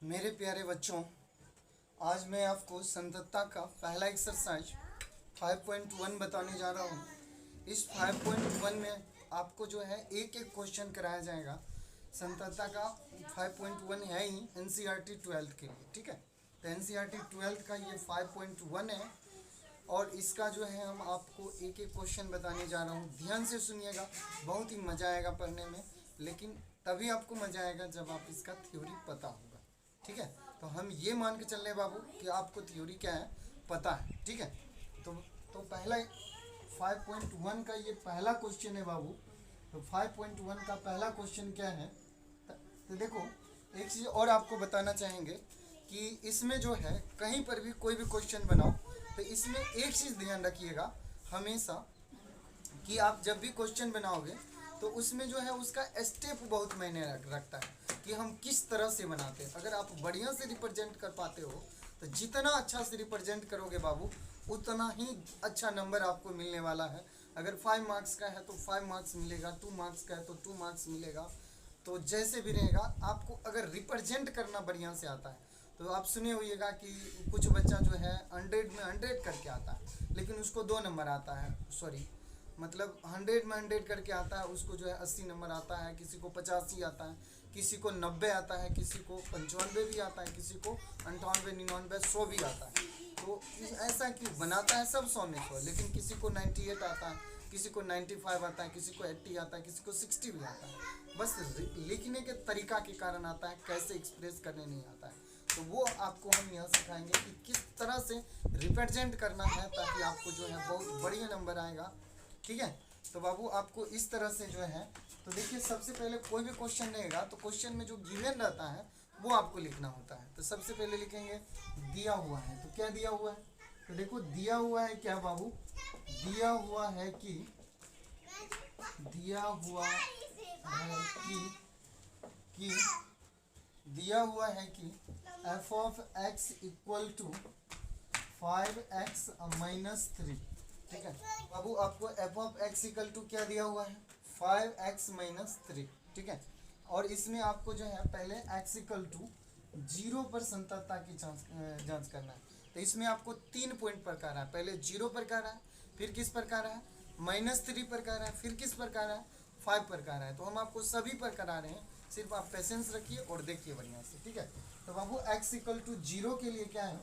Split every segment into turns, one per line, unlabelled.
मेरे प्यारे बच्चों, आज मैं आपको संतत्ता का पहला एक्सरसाइज 5.1 बताने जा रहा हूँ। इस 5.1 में आपको जो है एक एक क्वेश्चन कराया जाएगा। संतत्ता का 5.1 है ही एनसीईआरटी 12th के लिए, ठीक है। तो एनसीईआरटी 12th का ये 5.1 है और इसका जो है हम आपको एक एक क्वेश्चन बताने जा रहा हूँ। ध्यान से सुनिएगा, बहुत ही मज़ा आएगा पढ़ने में, लेकिन तभी आपको मज़ा आएगा जब आप इसका थ्योरी पता होगा, ठीक है। तो हम ये मान के चल रहे बाबू कि आपको थ्योरी क्या है पता है, ठीक है। तो तो पहला 5.1 का ये पहला क्वेश्चन है बाबू। तो 5.1 का पहला क्वेश्चन क्या है, तो देखो एक चीज़ और आपको बताना चाहेंगे कि इसमें जो है कहीं पर भी कोई भी क्वेश्चन बनाओ तो इसमें एक चीज़ ध्यान रखिएगा हमेशा कि आप जब भी क्वेश्चन बनाओगे तो उसमें जो है उसका स्टेप बहुत मायने रखता है कि हम किस तरह से बनाते हैं। अगर आप बढ़िया से रिप्रेजेंट कर पाते हो तो जितना अच्छा से रिप्रेजेंट करोगे बाबू उतना ही अच्छा नंबर आपको मिलने वाला है। अगर 5 मार्क्स का है तो 5 मार्क्स मिलेगा, 2 मार्क्स का है तो 2 मार्क्स मिलेगा। तो जैसे भी रहेगा, आपको अगर रिप्रेजेंट करना बढ़िया से आता है तो आप सुने होइएगा कि कुछ बच्चा जो है 100 में 100 करके आता है लेकिन उसको 2 नंबर आता है, सॉरी मतलब 100 में 100 करके आता है उसको जो है 80 नंबर आता है, किसी को 85 आता है, किसी को 90 आता है, किसी को 95 भी आता है, किसी को 98 99 100 भी आता है। तो ऐसा क्यों बनाता है सब 100 में 100, लेकिन किसी को 98 आता है, किसी को 95 आता है, किसी को 80 आता है, किसी को 60 भी आता है। बस लिखने के तरीका के कारण आता है, कैसे एक्सप्रेस करने नहीं आता है। तो वो आपको हम यहाँ सिखाएंगे कि किस तरह से रिप्रेजेंट करना है ताकि आपको जो है बहुत बढ़िया नंबर आएगा, ठीक है। तो बाबू आपको इस तरह से जो है, तो देखिए सबसे पहले कोई भी क्वेश्चन रहेगा तो क्वेश्चन में जो गिवन रहता है वो आपको लिखना होता है। तो सबसे पहले लिखेंगे दिया हुआ है, तो क्या दिया हुआ है, तो देखो दिया हुआ है क्या बाबू, दिया हुआ है कि दिया हुआ है कि दिया हुआ है कि f of x equal to 5x minus 3, ठीक है बाबू। आपको f of x equal to क्या दिया हुआ है, 5x माइनस 3, ठीक है। और इसमें आपको जो है पहले x इक्वल टू 0 पर संततता की जांच करना है। तो इसमें आपको 3 पॉइंट पर कर रहा है, पहले 0 पर कर रहा है, फिर किस पर कर रहा है, -3 पर कर रहा है, फिर किस पर कर रहा है, 5 पर कर रहा है। तो हम आपको सभी पर करा रहे हैं, सिर्फ आप पेशेंस रखिए और देखिए बढ़िया से, ठीक है। तो बाबू x इक्वल टू 0 के लिए क्या है,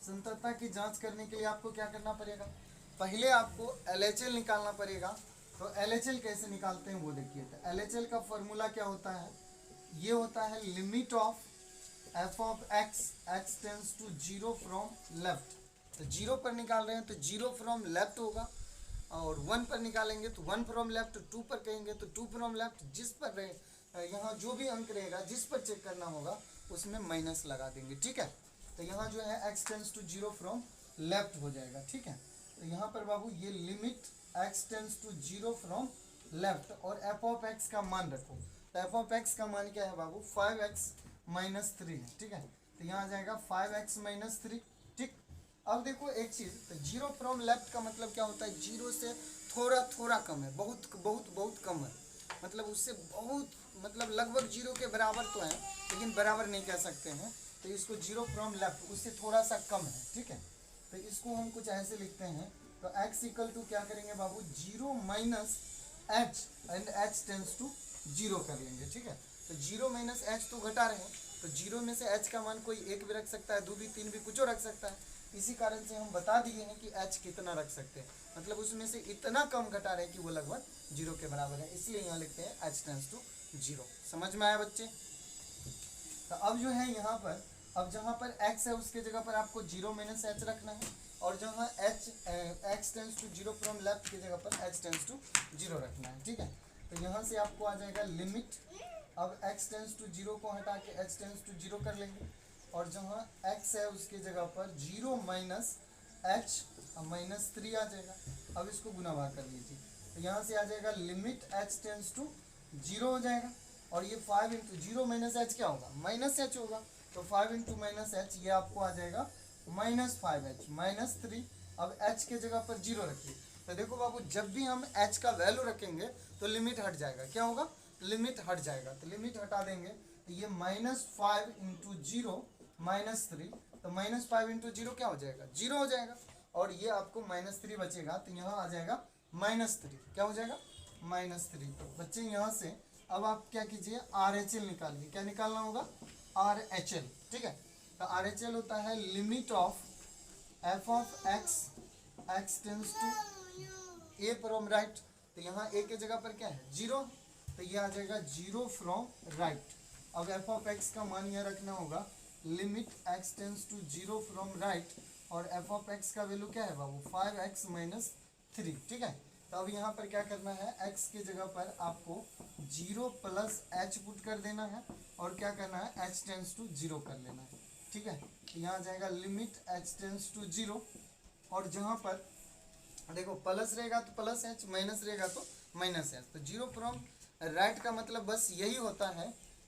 संततता की जांच करने के लिए आपको क्या करना पड़ेगा, पहले आपको LHL निकालना पड़ेगा। तो LHL कैसे निकालते हैं वो देखिए। तो LHL का फॉर्मूला क्या होता है, ये होता है limit of f of x tends to 0 from left. तो 0 पर निकाल रहे हैं तो 0 फ्रॉम लेफ्ट होगा, और 1 पर निकालेंगे तो 1 फ्रॉम लेफ्ट, 2 पर कहेंगे तो 2 फ्रॉम लेफ्ट। जिस पर रहे यहाँ जो भी अंक रहेगा जिस पर चेक करना होगा उसमें माइनस लगा देंगे, ठीक है। तो यहाँ जो है x tends to 0 from left हो जाएगा, ठीक है। तो यहाँ पर बाबू ये limit x tends to 0 from left और f ऑफ x का मान रखो। तो f ऑफ x का मान क्या है बाबू, 5x माइनस 3 है, ठीक है। तो यहाँ आ जाएगा 5x माइनस 3, ठीक। अब देखो एक चीज़, तो 0 फ्रॉम लेफ्ट का मतलब क्या होता है, 0 से थोड़ा थोड़ा कम है, बहुत बहुत बहुत कम है, मतलब उससे बहुत मतलब लगभग 0 के बराबर तो है लेकिन बराबर नहीं कह सकते हैं। तो इसको 0 फ्रॉम लेफ्ट उससे थोड़ा सा कम है, ठीक है। तो इसको हम कुछ ऐसे लिखते हैं। तो x इक्वल टू क्या करेंगे बाबू, 0 minus H and h tends to 0 कर लेंगे, ठीक है। तो 0 माइनस एच तो घटा रहे हैं, तो 0 में से h का मान कोई 1 भी रख सकता है, 2 भी, 3 भी, कुछ रख सकता है। इसी कारण से हम बता दिए हैं कि h कितना रख सकते हैं, मतलब उसमें से इतना कम घटा रहे हैं कि वो लगभग 0 के बराबर है, इसलिए यहाँ लिखते हैं h टेंस टू 0। समझ में आया बच्चे। तो अब जो है यहाँ पर, अब जहाँ पर x है उसके जगह पर आपको 0 माइनस एच रखना है, और जहाँ x tends to 0 from left की जगह पर h टेंस टू 0 रखना है, ठीक है। तो यहाँ से आपको आ जाएगा लिमिट, अब x टेंस टू 0 को हटा के h टेंस टू 0 कर लेंगे, और जहाँ x है उसके जगह पर 0 माइनस h माइनस 3 आ जाएगा। अब इसको गुना भाग कर लीजिए, तो यहाँ से आ जाएगा लिमिट h टेंस टू 0 हो जाएगा, और ये 5 इंटू 0 माइनस एच क्या होगा, माइनस एच होगा। तो 5 इंटू माइनस एच ये आपको आ जाएगा -5h माइनस 3। अब h के जगह पर 0 रखिए। तो देखो बाबू जब भी हम h का वैल्यू रखेंगे तो लिमिट हट जाएगा, क्या होगा, लिमिट हट जाएगा। तो लिमिट हटा देंगे तो ये -5 इंटू जीरो -3, तो -5 इंटू जीरो क्या हो जाएगा, 0 हो जाएगा। और ये आपको -3 बचेगा, तो यहाँ आ जाएगा -3, क्या हो जाएगा -3। तो बच्चे यहाँ से अब आप क्या कीजिए, RHL निकालिए। क्या निकालना होगा, RHL, ठीक है। तो RHL होता है limit of f of x tends to a from right. तो यहाँ a के जगह पर क्या है, 0, तो ये आ जाएगा 0 फ्रॉम राइट। अब f ऑफ x का मान यह रखना होगा limit x tends to 0 from right, और f ऑफ x का वैल्यू क्या है बाबू, 5x - 3, ठीक है। तो अब यहाँ पर क्या करना है, x के जगह पर आपको 0 प्लस h पुट कर देना है, और क्या करना है, h टेंस टू 0 कर लेना है, ठीक है। तो यहाँ जाएगा लिमिट h टेंस टू 0, और जहाँ पर देखो प्लस रहेगा तो प्लस एच, माइनस रहेगा तो माइनस एच। तो 0 फ्रॉम राइट का मतलब बस यही होता है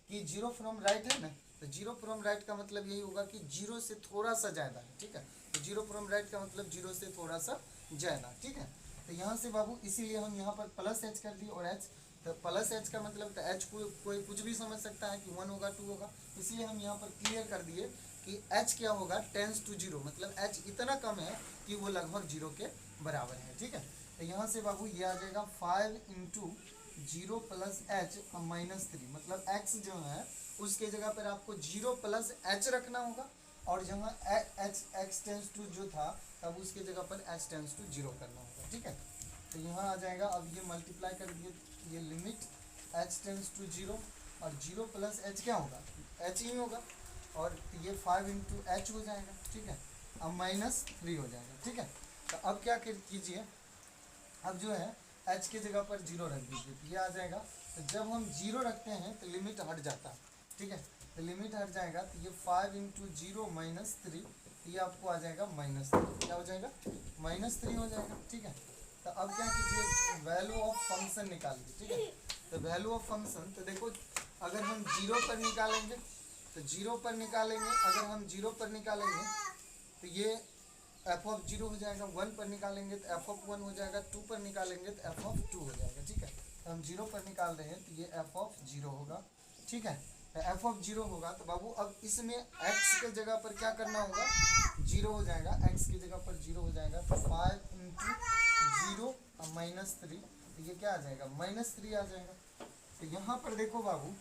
कि 0 फ्रॉम राइट है ना, तो 0 फ्रॉम राइट का मतलब यही होगा कि 0 से थोड़ा सा ज़्यादा है, ठीक है। तो 0 फ्रॉम राइट का मतलब 0 से थोड़ा सा ज़्यादा, ठीक है। तो यहाँ से बाबू इसीलिए हम यहाँ पर प्लस एच कर दिए, और एच, तो प्लस एच का मतलब तो एच को कोई कुछ भी समझ सकता है कि 1 होगा 2 होगा, इसलिए हम यहाँ पर क्लियर कर दिए कि एच क्या होगा, टेंस टू 0, मतलब एच इतना कम है कि वो लगभग 0 के बराबर है, ठीक है। तो यहाँ से बाबू ये आ जाएगा 5 इंटू 0 प्लस एच -3, मतलब x जो है उसके जगह पर आपको 0 प्लस एच रखना होगा, और जहाँ एच x टेंस टू जो था तब उसके जगह पर h टेंस टू 0 करना होगा, ठीक है। तो यहाँ आ जाएगा, अब ये मल्टीप्लाई कर दिए, ये लिमिट h टेंस टू 0, और 0 प्लस एच क्या होगा, h ही होगा, और ये 5 इंटू एच हो जाएगा, ठीक है। अब -3 हो जाएगा, ठीक है। तो अब क्या कीजिए, अब जो है h के जगह पर 0 रख दीजिए, तो ये आ जाएगा। तो जब हम 0 रखते हैं तो लिमिट हट जाता है, ठीक है। तो लिमिट हट जाएगा, तो ये 5 इंटू 0 -3, ये आपको आ जाएगा -3, क्या हो जाएगा, -3 हो जाएगा, ठीक है। तो अब क्या कीजिए, वैल्यू ऑफ फंक्शन निकालिए, ठीक है। तो वैल्यू ऑफ फंक्शन, तो देखो अगर हम 0 पर निकालेंगे तो 0 पर निकालेंगे, अगर हम 0 पर निकालेंगे तो ये f ऑफ 0 हो जाएगा, 1 पर निकालेंगे तो f ऑफ 1 हो जाएगा, 2 पर निकालेंगे तो f ऑफ 2 हो जाएगा, ठीक है। तो हम 0 पर निकाल रहे हैं तो ये f ऑफ 0 होगा, ठीक है। तो f ऑफ 0 होगा, तो बाबू अब इसमें x के जगह पर क्या करना होगा, 0 हो जाएगा, x की जगह पर 0 हो जाएगा, तो 5 इंटू 0 -3, तो ये क्या आ जाएगा, -3 आ जाएगा। तो यहाँ पर देखो बाबू,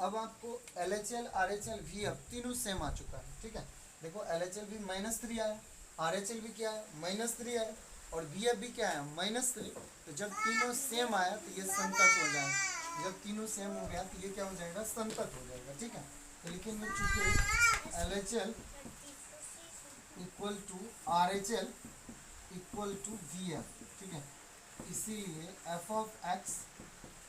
अब आपको LHL RHL VF तीनों सेम आ चुका है, ठीक है। देखो LHL भी -3 आया, RHL भी क्या है, -3 आया, और VF भी क्या है, -3। तो जब तीनों सेम आया तो ये संतत हो जाएगा, जब तीनों सेम हो गया तो ये क्या हो जाएगा, संतत हो जाएगा, ठीक है। तो लिखेंगे चूंकि LHL equal to RHL equal to VF, ठीक है, इसीलिए f ऑफ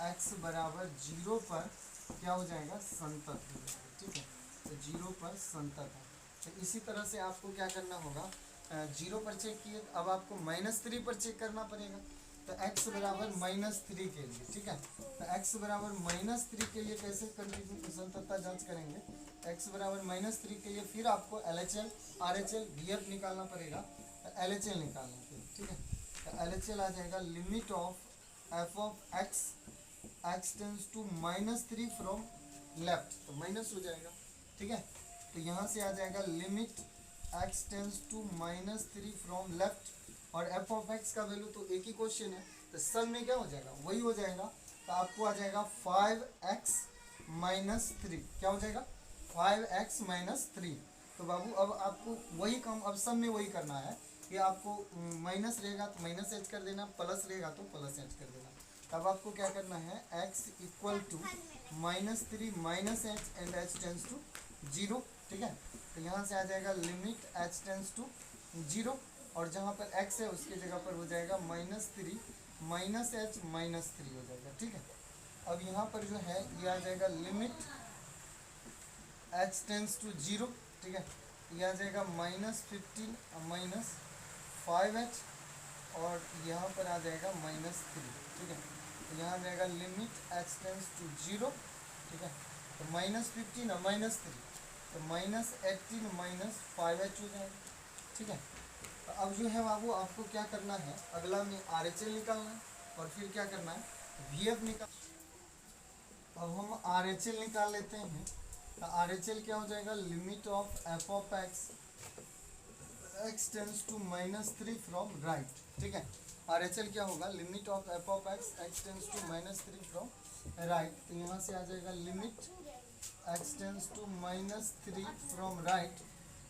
x बराबर 0 पर क्या हो जाएगा, संतत हो जाएगा, ठीक है। तो 0 पर संतत है। तो इसी तरह से आपको क्या करना होगा, 0 पर चेक किए, अब आपको -3 पर चेक करना पड़ेगा। तो x बराबर -3 के लिए, ठीक है। तो x बराबर -3 के लिए कैसे संततता जांच करेंगे, x बराबर -3 के लिए फिर आपको LHL RHL VF निकालना पड़ेगा। तो LHL निकालना पड़ेगा, ठीक है। तो LHL आ जाएगा limit of f of x tends to -3 from left, तो माइनस हो जाएगा, ठीक है। तो यहाँ से आ जाएगा limit x tends to -3 from left, और f ऑफ x का वैल्यू तो एक ही क्वेश्चन है, तो सब में क्या हो जाएगा, वही हो जाएगा। तो आपको आ जाएगा 5x -3, क्या हो जाएगा, 5x -3। तो बाबू अब आपको वही काम, अब सब में वही करना है कि आपको माइनस रहेगा तो माइनस एच कर देना, प्लस रहेगा तो प्लस एच कर देना। तब आपको क्या करना है, x equal to -3 minus H and H tends to 0, ठीक है। तो यहाँ से आ जाएगा लिमिट h टेंस टू 0, और जहाँ पर x है उसके जगह पर हो जाएगा -3 माइनस एच -3 हो जाएगा, ठीक है। अब यहाँ पर जो है ये आ जाएगा लिमिट h टेंस टू 0, ठीक है। ये आ जाएगा -15 -5h, और यहाँ पर आ जाएगा -3, ठीक है। तो यहाँ आ जाएगा लिमिट h टेंस टू 0, ठीक है। तो -15 और -3, तो -18 -5h हो जाएगा, ठीक है। तो अब जो है बाबू आपको क्या करना है, अगला में RHL निकालना है, और फिर क्या करना है, VF निकाल। अब हम RHL निकाल लेते हैं, आर एच एल क्या हो जाएगा, limit of F of X X tends to -3 from right, ठीक है। आर एच एल क्या होगा, limit of F of X X tends to -3 from right. तो यहाँ से आ जाएगा limit X tends to -3 from right.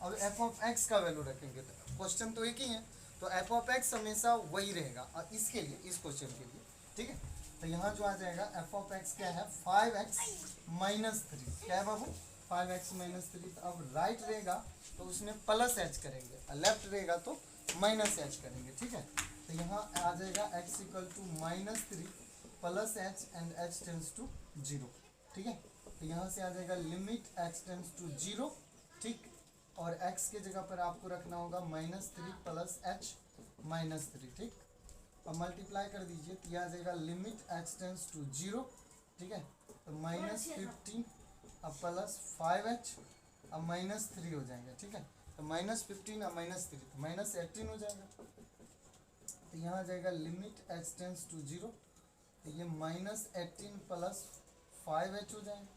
अब एफ ऑफ एक्स का वैल्यू रखेंगे तो क्वेश्चन तो एक ही है, तो एफ ऑफ एक्स हमेशा वही रहेगा और इसके लिए, इस क्वेश्चन के लिए, ठीक है। तो यहाँ जो आ जाएगा एफ ऑफ एक्स क्या है, 5x -3, क्या है बाबू, 5x -3। तो अब राइट रहेगा तो उसमें प्लस एच करेंगे और लेफ्ट रहेगा तो माइनस एच करेंगे, ठीक है। तो यहाँ आ जाएगा x equal to -3 plus H and h tends to 0, ठीक है। तो यहाँ से आ जाएगा लिमिट x टेंस टू 0, ठीक। और x के जगह पर आपको रखना होगा -3 प्लस h -3, ठीक। अब मल्टीप्लाई कर दीजिए तो यह आ जाएगा लिमिट x टेंस टू 0, ठीक है। तो -15 अब प्लस 5h अब -3 हो जाएगा, ठीक है। तो -15 अब -3 तो -18 हो जाएगा। तो यहाँ आ जाएगा लिमिट x टेंस टू 0, तो ये -18 प्लस 5h हो जाएगा,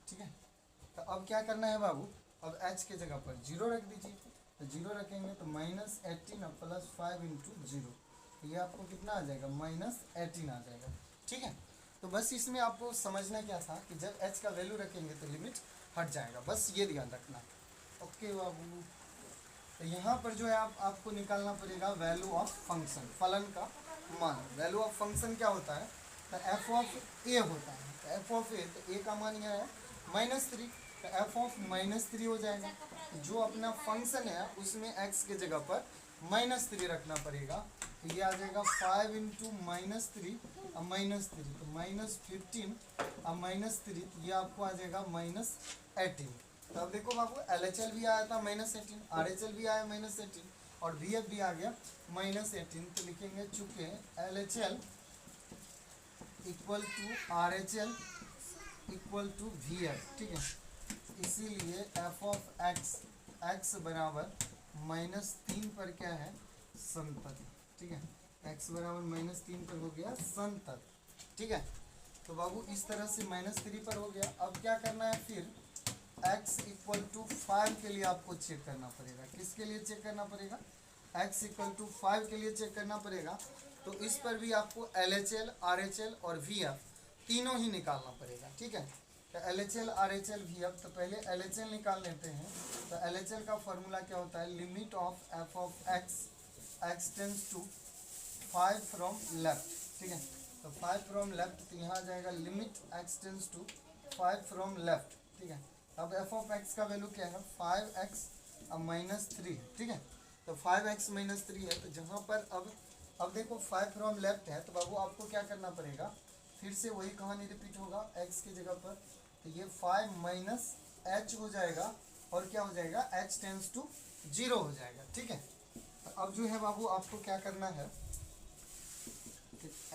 ठीक है। तो अब क्या करना है बाबू, अब h के जगह पर 0 रख दीजिए। तो 0 रखेंगे तो -18 अब प्लस 5 इंटू 0, तो ये आपको कितना आ जाएगा, -18 आ जाएगा, ठीक है। तो बस इसमें आपको समझना क्या था कि जब h का वैल्यू रखेंगे तो लिमिट हट जाएगा, बस ये ध्यान रखना। ओके बाबू, तो यहाँ पर जो है आपको निकालना पड़ेगा वैल्यू ऑफ फंक्शन, फलन का मान। वैल्यू ऑफ फंक्शन क्या होता है, तो एफ ऑफ ए होता है। तो एफ ऑफ ए, तो ए का मान यह है -3, तो एफ ऑफ -3 हो जाएगा। जो अपना फंक्शन है उसमें एक्स के जगह पर -3 रखना पड़ेगा। तो ये आ जाएगा 5 इंटू -3 अब -3 तो -15 अब -3, तो ये आपको आ जाएगा -18। तो अब देखो बाबू एल एच एल भी आया था -18, आर एच एल भी आया -18 और वी एफ भी आ गया -18। तो लिखेंगे चूंकि L H L equal to R H L equal to V F, ठीक है। इसीलिए एफ ऑफ एक्स एक्स बराबर -3 पर क्या है, संतत, ठीक है। एक्स बराबर -3 पर हो गया संतत, ठीक है। तो बाबू इस तरह से -3 पर हो गया। अब क्या करना है फिर, x इक्वल टू 5 के लिए आपको चेक करना पड़ेगा। किसके लिए चेक करना पड़ेगा, x इक्वल टू 5 के लिए चेक करना पड़ेगा। तो इस पर भी आपको LHL, RHL और VF तीनों ही निकालना पड़ेगा, ठीक है। तो LHL, RHL, VF, तो पहले LHL निकाल लेते हैं। तो LHL का फॉर्मूला क्या होता है, limit of f of x x tends to 5 from left, ठीक है। तो 5 फ्रॉम लेफ्ट, तो यहाँ आ जाएगा limit x tends to 5 from left, ठीक है। अब एफ ऑफ एक्स का वैल्यू क्या है, 5x अब -3, ठीक है। तो 5x -3 है। तो जहाँ पर अब देखो 5 फ्रॉम लेफ्ट है, तो बाबू आपको क्या करना पड़ेगा, फिर से वही कहानी रिपीट होगा x की जगह पर। तो ये 5 -h हो जाएगा और क्या हो जाएगा, h टेंस टू 0 हो जाएगा, ठीक है। तो अब जो है बाबू आपको क्या करना है,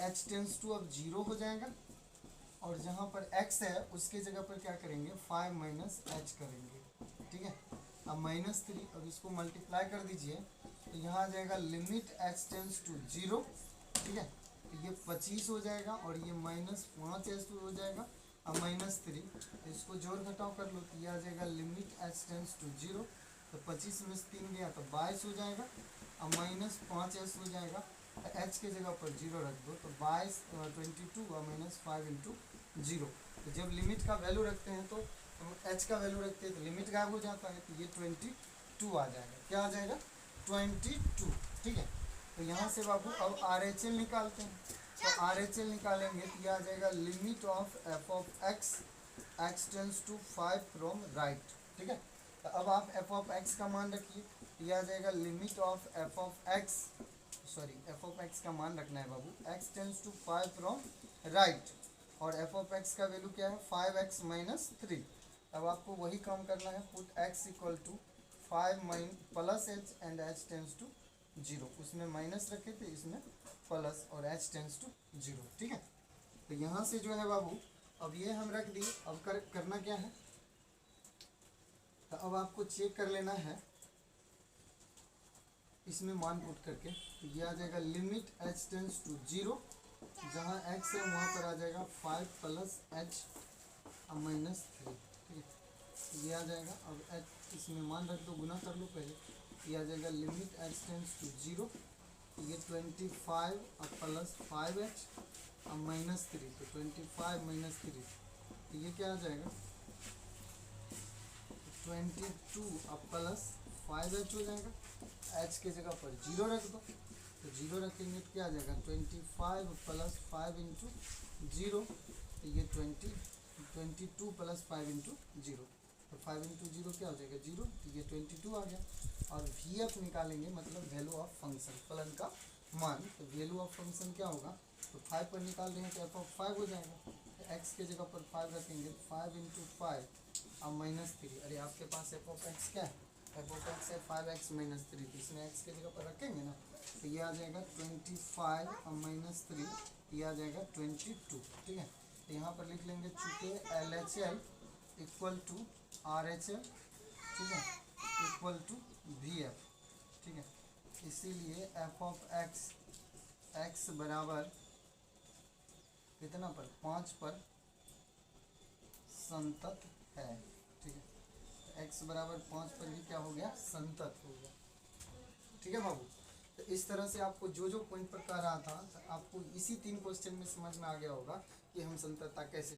h टेंस टू अब 0 हो जाएगा और जहाँ पर x है उसके जगह पर क्या करेंगे, 5 -h करेंगे, ठीक है। अब -3, अब इसको मल्टीप्लाई कर दीजिए तो यहाँ आ जाएगा लिमिट x टेंस टू 0, ठीक है। तो ये 25 हो जाएगा और ये -5h हो जाएगा। अब -3, तो इसको जोड़ घटाव कर लो तो ये आ जाएगा लिमिट x टेंस टू 0, तो 25 में से 3 गया तो 22 हो जाएगा। अब -5h हो जाएगा, h के जगह पर 0 रख दो तो 22 और -5 इंटू 0। तो जब लिमिट का वैल्यू रखते हैं तो h का वैल्यू रखते हैं तो लिमिट गायब हो जाता है। तो ये 22 आ जाएगा, क्या आ जाएगा, 22, ठीक है। तो यहाँ से बाबू अब RHL निकालते हैं। तो RHL निकालेंगे तो यह आ जाएगा limit of f of x x tends to 5 from right, ठीक है। तो अब आप f ऑफ x का मान रखिए, यह आ जाएगा limit of f of x, sorry f of x का मान रखना है बाबू, x tends to 5 from right और f ऑफ x का वैल्यू क्या है, 5x -3। अब आपको वही काम करना है, put x equal to 5 plus h and h tends to 0। उसमें माइनस रखे थे, इसमें प्लस और h टेंस टू 0, ठीक है। तो यहाँ से जो है बाबू अब ये हम रख दिए। अब करना क्या है, तो अब आपको चेक कर लेना है इसमें मान पुट करके। तो ये आ जाएगा लिमिट h टेंस टू 0, जहाँ x है वहाँ पर आ जाएगा 5 प्लस h -3, ठीक है। ये आ जाएगा। अब एच इसमें मान रख दो, गुना कर लो पहले। ये आ जाएगा लिमिट एच टेंड्स टू 0, ये 25 अब प्लस 5h अब -3, तो 25 - 3, तो ये क्या आ जाएगा 22 अब प्लस 5h हो जाएगा। h के जगह पर 0 रख दो, तो 0 रखेंगे तो क्या आ जाएगा 25 प्लस 5 इंटू 0, तो ये 22 प्लस 5 इंटू 0, तो 5 इंटू 0 क्या हो जाएगा 0, तो ये 22 आ गया। और वी एफ निकालेंगे, मतलब वैल्यू ऑफ फंक्शन, फलन का मान। तो वैल्यू ऑफ फंक्शन क्या होगा, तो 5 पर निकाल देंगे तो एफ ऑफ 5 हो जाएगा। तो एक्स के जगह पर 5 रखेंगे, 5 इंटू 5 अब -3। अरे आपके पास एफ ऑफ एक्स क्या है, एफ ऑफ एक्स है 5x - 3, तो इसमें एक्स के जगह पर रखेंगे ना, तो ये आ जाएगा 25 अब -3, ये आ जाएगा 22। ठीक है, तो यहाँ पर लिख लेंगे चूँकि LHL इक्वल टू RHL, ठीक है, इक्वल टू VF। ठीक है, इसीलिए एफ ऑफ एक्स बराबर कितना पर 5 पर संतत है। ठीक है, तो x बराबर 5 पर भी क्या हो गया, संतत हो गया। ठीक है बाबू, तो इस तरह से आपको जो जो पॉइंट पर कह रहा था, तो आपको इसी 3 क्वेश्चन में समझ में आ गया होगा कि हम संततता कैसे